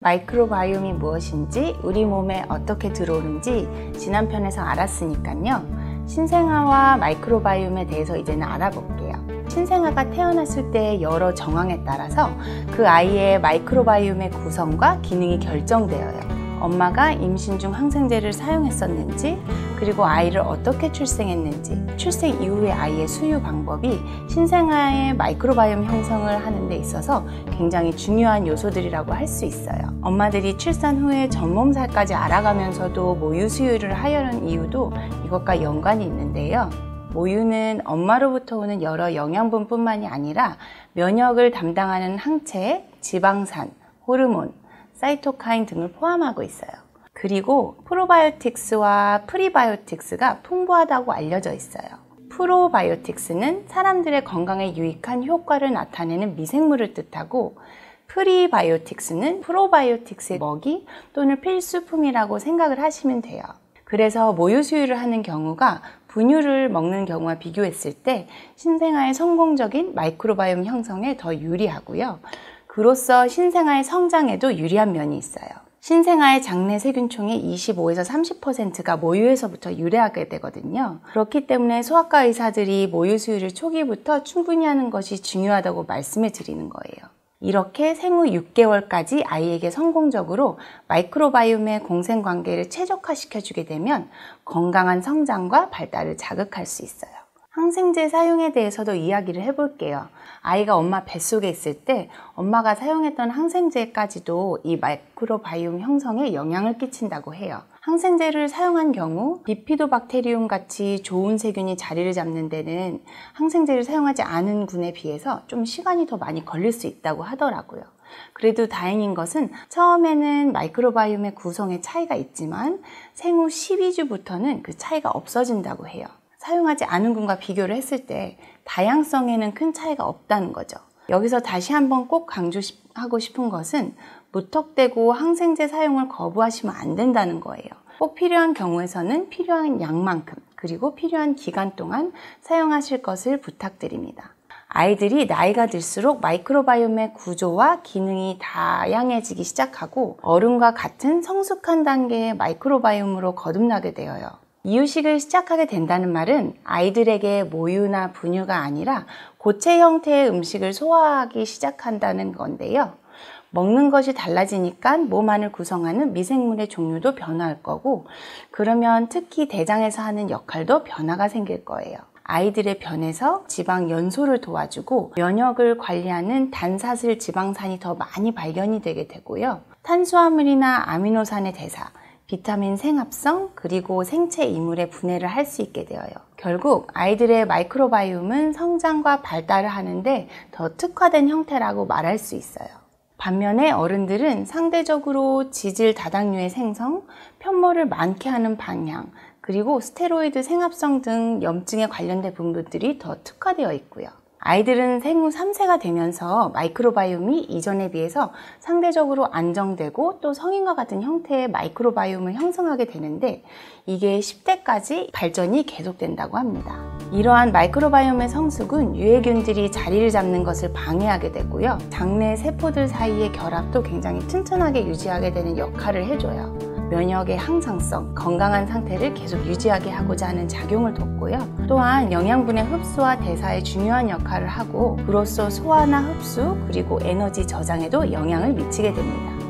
마이크로바이옴이 무엇인지, 우리 몸에 어떻게 들어오는지 지난 편에서 알았으니까요. 신생아와 마이크로바이옴에 대해서 이제는 알아볼게요. 신생아가 태어났을 때의 여러 정황에 따라서 그 아이의 마이크로바이옴의 구성과 기능이 결정되어요. 엄마가 임신 중 항생제를 사용했었는지, 그리고 아이를 어떻게 출생했는지, 출생 이후의 아이의 수유 방법이 신생아의 마이크로바이옴 형성을 하는 데 있어서 굉장히 중요한 요소들이라고 할 수 있어요. 엄마들이 출산 후에 전몸살까지 알아가면서도 모유 수유를 하려는 이유도 이것과 연관이 있는데요. 모유는 엄마로부터 오는 여러 영양분뿐만이 아니라 면역을 담당하는 항체, 지방산, 호르몬, 사이토카인 등을 포함하고 있어요. 그리고 프로바이오틱스와 프리바이오틱스가 풍부하다고 알려져 있어요. 프로바이오틱스는 사람들의 건강에 유익한 효과를 나타내는 미생물을 뜻하고, 프리바이오틱스는 프로바이오틱스의 먹이 또는 필수품이라고 생각을 하시면 돼요. 그래서 모유 수유를 하는 경우가 분유를 먹는 경우와 비교했을 때 신생아의 성공적인 마이크로바이옴 형성에 더 유리하고요. 그로써 신생아의 성장에도 유리한 면이 있어요. 신생아의 장내 세균총의 25에서 30%가 모유에서부터 유래하게 되거든요. 그렇기 때문에 소아과 의사들이 모유 수유를 초기부터 충분히 하는 것이 중요하다고 말씀을 드리는 거예요. 이렇게 생후 6개월까지 아이에게 성공적으로 마이크로바이옴의 공생관계를 최적화시켜주게 되면 건강한 성장과 발달을 자극할 수 있어요. 항생제 사용에 대해서도 이야기를 해볼게요. 아이가 엄마 뱃속에 있을 때 엄마가 사용했던 항생제까지도 이 마이크로바이옴 형성에 영향을 끼친다고 해요. 항생제를 사용한 경우 비피도박테리움 같이 좋은 세균이 자리를 잡는 데는 항생제를 사용하지 않은 군에 비해서 좀 시간이 더 많이 걸릴 수 있다고 하더라고요. 그래도 다행인 것은 처음에는 마이크로바이옴의 구성에 차이가 있지만 생후 12주부터는 그 차이가 없어진다고 해요. 사용하지 않은 군과 비교를 했을 때 다양성에는 큰 차이가 없다는 거죠. 여기서 다시 한번 꼭 강조하고 싶은 것은 무턱대고 항생제 사용을 거부하시면 안 된다는 거예요. 꼭 필요한 경우에서는 필요한 양만큼, 그리고 필요한 기간 동안 사용하실 것을 부탁드립니다. 아이들이 나이가 들수록 마이크로바이옴의 구조와 기능이 다양해지기 시작하고 어른과 같은 성숙한 단계의 마이크로바이옴으로 거듭나게 되어요. 이유식을 시작하게 된다는 말은 아이들에게 모유나 분유가 아니라 고체 형태의 음식을 소화하기 시작한다는 건데요. 먹는 것이 달라지니까 몸 안을 구성하는 미생물의 종류도 변화할 거고, 그러면 특히 대장에서 하는 역할도 변화가 생길 거예요. 아이들의 변에서 지방 연소를 도와주고 면역을 관리하는 단사슬 지방산이 더 많이 발견이 되게 되고요. 탄수화물이나 아미노산의 대사, 비타민 생합성, 그리고 생체 이물의 분해를 할 수 있게 되어요. 결국 아이들의 마이크로바이옴은 성장과 발달을 하는데 더 특화된 형태라고 말할 수 있어요. 반면에 어른들은 상대적으로 지질 다당류의 생성, 편모를 많게 하는 방향, 그리고 스테로이드 생합성 등 염증에 관련된 부분들이 더 특화되어 있고요. 아이들은 생후 3세가 되면서 마이크로바이옴이 이전에 비해서 상대적으로 안정되고 또 성인과 같은 형태의 마이크로바이옴을 형성하게 되는데, 이게 10대까지 발전이 계속된다고 합니다. 이러한 마이크로바이옴의 성숙은 유해균들이 자리를 잡는 것을 방해하게 되고요. 장내 세포들 사이의 결합도 굉장히 튼튼하게 유지하게 되는 역할을 해줘요. 면역의 항상성, 건강한 상태를 계속 유지하게 하고자 하는 작용을 돕고요. 또한 영양분의 흡수와 대사에 중요한 역할을 하고, 그로써 소화나 흡수, 그리고 에너지 저장에도 영향을 미치게 됩니다.